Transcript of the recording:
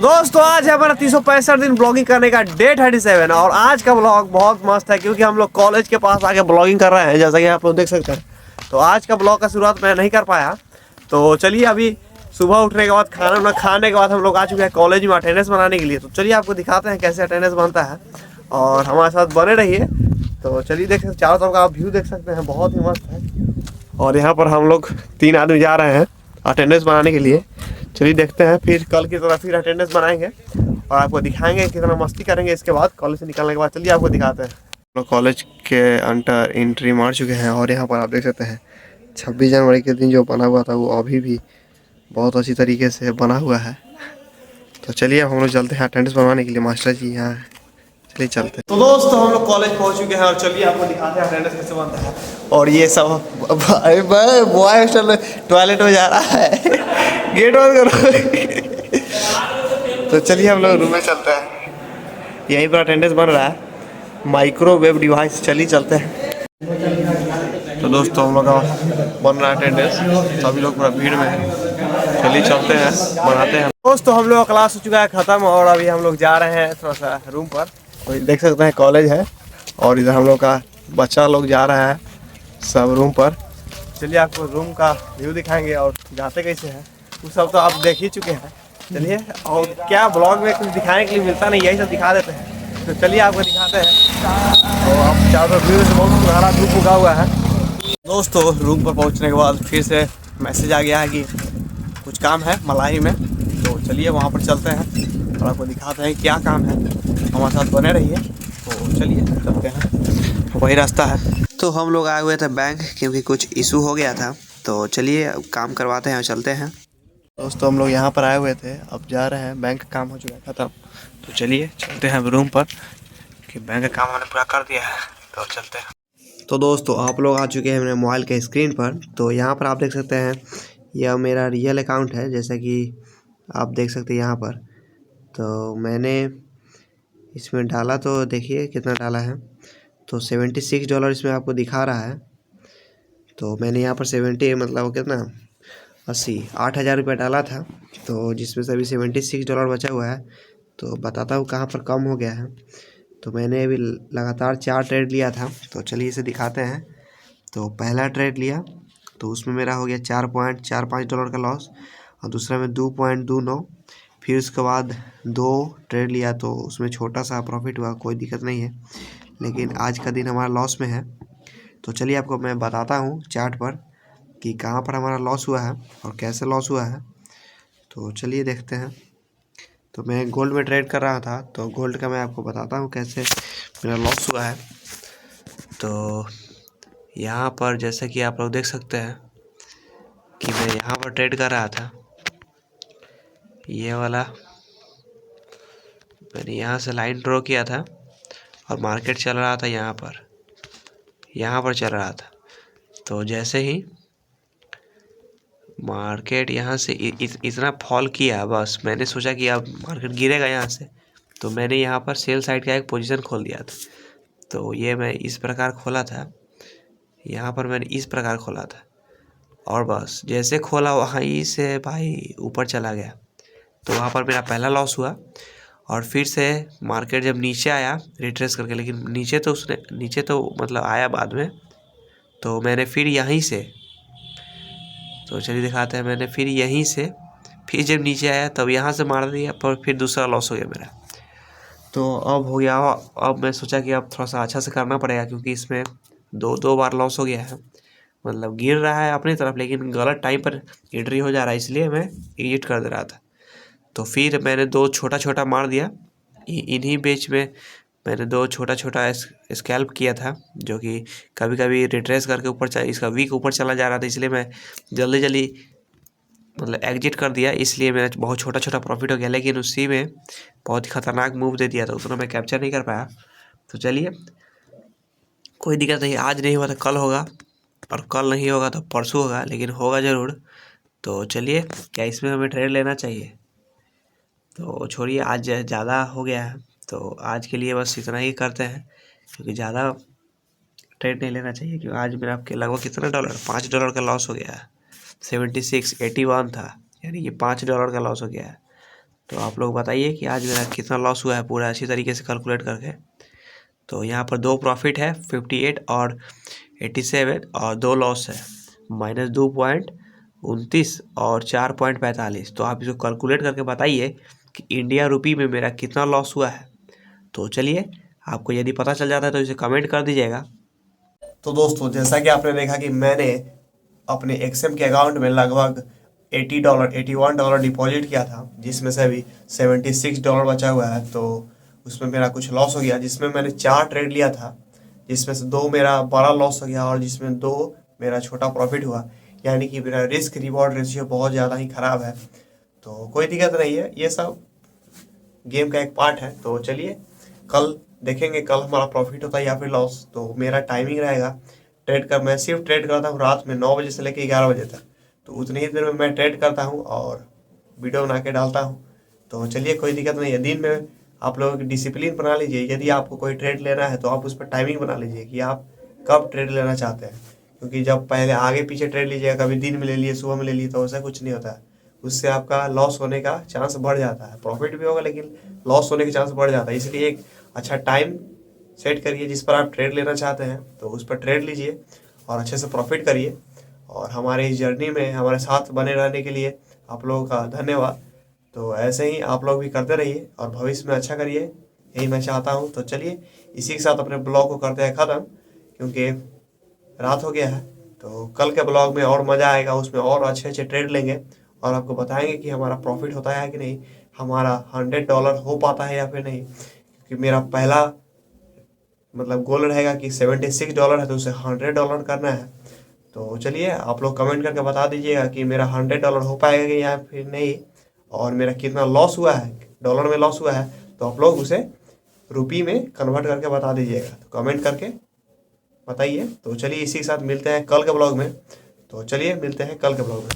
दोस्तों आज है हमारा 365 दिन ब्लॉगिंग करने का डे 37 और आज का ब्लॉग बहुत मस्त है क्योंकि हम लोग कॉलेज के पास आके ब्लॉगिंग कर रहे हैं जैसा कि आप लोग देख सकते हैं। तो आज का ब्लॉग का शुरुआत मैं नहीं कर पाया, तो चलिए अभी सुबह उठने के बाद खाना वाना खाने के बाद हम लोग आ चुके हैं कॉलेज में अटेंडेंस बनाने के लिए। तो चलिए आपको दिखाते हैं कैसे अटेंडेंस बनता है और हमारे साथ बने रहिए। तो चलिए देख चारों तरफ का आप व्यू देख सकते हैं, बहुत ही मस्त है। और यहाँ पर हम लोग 3 आदमी जा रहे हैं अटेंडेंस बनाने के लिए। चलिए देखते हैं, फिर कल की तरह फिर अटेंडेंस बनाएंगे और आपको दिखाएंगे कितना मस्ती करेंगे इसके बाद कॉलेज से निकलने के बाद। चलिए आपको दिखाते हैं। हम लोग कॉलेज के अंदर एंट्री मार चुके हैं और यहाँ पर आप देख सकते हैं 26 जनवरी के दिन जो बना हुआ था वो अभी भी बहुत अच्छी तरीके से बना हुआ है। तो चलिए हम लोग चलते हैं अटेंडेंस बनवाने के लिए। मास्टर जी यहाँ है, चलिए चलते हैं। तो दोस्तों हम लोग कॉलेज पहुँच चुके हैं और चलिए आपको दिखाते हैं अटेंडेंस कैसे बनता है। और ये सब बॉय हॉस्टल टॉयलेट में जा रहा है, गेट बंद करो। तो चलिए हम लोग रूम में चलते हैं, यहीं पर अटेंडेंस बन रहा है माइक्रोवेव डिवाइस। चलिए चलते हैं। तो दोस्तों हम लोग का बन रहा है अटेंडेंस, सभी लोग पूरा भीड़ में है। चलिए चलते हैं बनाते हैं। दोस्तों हम लोग का क्लास हो चुका है ख़त्म और अभी हम लोग जा रहे हैं थोड़ा सा रूम पर। तो देख सकते हैं कॉलेज है और इधर हम लोग का बच्चा लोग जा रहा है सब रूम पर। चलिए आपको रूम का व्यू दिखाएंगे और जाते कैसे हैं वो सब तो आप देख ही चुके हैं। चलिए, और क्या ब्लॉग में कुछ दिखाने के लिए मिलता नहीं, यही सब दिखा देते हैं। तो चलिए आपको दिखाते हैं। और आप चारों व्यू से बहुत सुनहरा धूप उगा हुआ है। दोस्तों रूम पर पहुंचने के बाद फिर से मैसेज आ गया है कि कुछ काम है मलाई में। तो चलिए वहाँ पर चलते हैं और आपको दिखाते हैं क्या काम है, हमारे साथ बने रहिए। तो चलिए चलते हैं, वही रास्ता है। तो हम लोग आए हुए थे बैंक क्योंकि कुछ इशू हो गया था। तो चलिए काम करवाते हैं और चलते हैं। दोस्तों हम लोग यहाँ पर आए हुए थे, अब जा रहे हैं, बैंक का काम हो चुका है ख़त्म। तो चलिए चलते हैं रूम पर कि बैंक का काम हमने पूरा कर दिया है। तो चलते हैं। तो दोस्तों आप लोग आ चुके हैं मेरे मोबाइल के स्क्रीन पर। तो यहाँ पर आप देख सकते हैं यह मेरा रियल अकाउंट है, जैसा कि आप देख सकते हैं यहाँ पर। तो मैंने इसमें डाला, तो देखिए कितना डाला है। तो $76 इसमें आपको दिखा रहा है। तो मैंने यहाँ पर 70 मतलब कितना 8,000 रुपये डाला था, तो जिसमें से अभी $76 बचा हुआ है। तो बताता हूँ कहाँ पर कम हो गया है। तो मैंने अभी लगातार 4 ट्रेड लिया था, तो चलिए इसे दिखाते हैं। तो पहला ट्रेड लिया तो उसमें मेरा हो गया $4.45 का लॉस और दूसरा में 2.29। फिर उसके बाद 2 ट्रेड लिया तो उसमें छोटा सा प्रॉफिट हुआ, कोई दिक्कत नहीं है। लेकिन आज का दिन हमारा लॉस में है। तो चलिए आपको मैं बताता हूँ चार्ट पर कि कहाँ पर हमारा लॉस हुआ है और कैसे लॉस हुआ है। तो चलिए देखते हैं। तो मैं गोल्ड में ट्रेड कर रहा था, तो गोल्ड का मैं आपको बताता हूँ कैसे मेरा लॉस हुआ है। तो यहाँ पर जैसे कि आप लोग देख सकते हैं कि मैं यहाँ पर ट्रेड कर रहा था, ये वाला मैंने यहाँ से लाइन ड्रॉ किया था और मार्केट चल रहा था यहाँ पर चल रहा था। तो जैसे ही मार्केट यहाँ से इतना फॉल किया, बस मैंने सोचा कि अब मार्केट गिरेगा यहाँ से, तो मैंने यहाँ पर सेल साइड का एक पोजीशन खोल दिया था। तो ये मैं इस प्रकार खोला था, यहाँ पर मैंने इस प्रकार खोला था और बस जैसे खोला वहीं से भाई ऊपर चला गया। तो वहाँ पर मेरा पहला लॉस हुआ। और फिर से मार्केट जब नीचे आया रिट्रेस करके, लेकिन नीचे तो मतलब आया बाद में, तो मैंने फिर यहीं से, तो चलिए दिखाते हैं, मैंने फिर यहीं से फिर जब नीचे आया तब यहाँ से मार दिया, पर फिर दूसरा लॉस हो गया मेरा। तो अब हो गया, अब मैं सोचा कि अब थोड़ा सा अच्छा से करना पड़ेगा क्योंकि इसमें दो बार लॉस हो गया है, मतलब गिर रहा है अपनी तरफ लेकिन गलत टाइम पर एंट्री हो जा रहा है, इसलिए मैं एग्जिट कर दे रहा था। तो फिर मैंने 2 छोटा छोटा मार दिया, इन्हीं बीच में मैंने 2 छोटा छोटा स्कैल्प किया था, जो कि कभी कभी रिट्रेस करके ऊपर इसका वीक ऊपर चला जा रहा था, इसलिए मैं जल्दी मतलब एग्जिट कर दिया। इसलिए मेरा बहुत छोटा छोटा प्रॉफिट हो गया, लेकिन उसी में बहुत ही खतरनाक मूव दे दिया था, उतना मैं कैप्चर नहीं कर पाया। तो चलिए कोई दिक्कत नहीं, आज नहीं हुआ तो कल होगा और कल नहीं होगा तो परसों होगा, लेकिन होगा ज़रूर। तो चलिए, क्या इसमें हमें ट्रेड लेना चाहिए? तो छोड़िए, आज ज़्यादा हो गया है तो आज के लिए बस इतना ही करते हैं, क्योंकि ज़्यादा ट्रेड नहीं लेना चाहिए। क्योंकि आज मेरा आपके लगभग कितना डॉलर $5 का लॉस हो गया है। 7681 था, यानी कि $5 का लॉस हो गया है। तो आप लोग बताइए कि आज मेरा कितना लॉस हुआ है पूरा अच्छी तरीके से कैलकुलेट करके। तो यहाँ पर 2 प्रॉफिट है 58 और 87 और 2 लॉस है -2.29 और 4.45। तो आप इसको कैलकुलेट करके बताइए कि इंडिया रुपी में मेरा कितना लॉस हुआ है। तो चलिए, आपको यदि पता चल जाता है तो इसे कमेंट कर दीजिएगा। तो दोस्तों, जैसा कि आपने देखा कि मैंने अपने एक्सएम के अकाउंट में लगभग $80 $81 डिपॉजिट किया था, जिसमें से अभी $76 बचा हुआ है। तो उसमें मेरा कुछ लॉस हो गया, जिसमें मैंने 4 ट्रेड लिया था, जिसमें से 2 मेरा बड़ा लॉस हो गया और जिसमें 2 मेरा छोटा प्रॉफिट हुआ। यानी कि मेरा रिस्क रिवॉर्ड रेशियो बहुत ज़्यादा ही ख़राब है। तो कोई दिक्कत नहीं है, ये सब गेम का एक पार्ट है। तो चलिए, कल देखेंगे कल हमारा प्रॉफिट होता है या फिर लॉस। तो मेरा टाइमिंग रहेगा ट्रेड का, मैं सिर्फ ट्रेड करता हूँ रात में 9 बजे से लेकर 11 बजे तक। तो उतनी ही देर में मैं ट्रेड करता हूँ और वीडियो बना के डालता हूँ। तो चलिए, कोई दिक्कत नहीं है। दिन में आप लोग डिसिप्लिन बना लीजिए। यदि आपको कोई ट्रेड लेना है तो आप उस पर टाइमिंग बना लीजिए कि आप कब ट्रेड लेना चाहते हैं। क्योंकि जब पहले आगे पीछे ट्रेड लीजिएगा, कभी दिन में ले लिए सुबह में ले लिए, तो ऐसा कुछ नहीं होता है। उससे आपका लॉस होने का चांस बढ़ जाता है। प्रॉफिट भी होगा लेकिन लॉस होने के चांस बढ़ जाता है। इसलिए एक अच्छा टाइम सेट करिए जिस पर आप ट्रेड लेना चाहते हैं, तो उस पर ट्रेड लीजिए और अच्छे से प्रॉफिट करिए। और हमारे इस जर्नी में हमारे साथ बने रहने के लिए आप लोगों का धन्यवाद। तो ऐसे ही आप लोग भी करते रहिए और भविष्य में अच्छा करिए, यही मैं चाहता हूँ। तो चलिए, इसी के साथ अपने ब्लॉग को करते हैं ख़त्म, क्योंकि रात हो गया है। तो कल के ब्लॉग में और मज़ा आएगा, उसमें और अच्छे अच्छे ट्रेड लेंगे और आपको बताएंगे कि हमारा प्रॉफिट होता है कि नहीं, हमारा $100 हो पाता है या फिर नहीं। क्योंकि मेरा पहला मतलब गोल रहेगा कि $76 है, तो उसे $100 करना है। तो चलिए, आप लोग कमेंट करके बता दीजिएगा कि मेरा $100 हो पाएगा या फिर नहीं, और मेरा कितना लॉस हुआ है, डॉलर में लॉस हुआ है। तो आप लोग उसे रुपी में कन्वर्ट करके बता दीजिएगा। तो कमेंट करके बताइए। तो चलिए, इसी के साथ मिलते हैं कल के ब्लॉग में। तो चलिए, मिलते हैं कल के ब्लॉग में।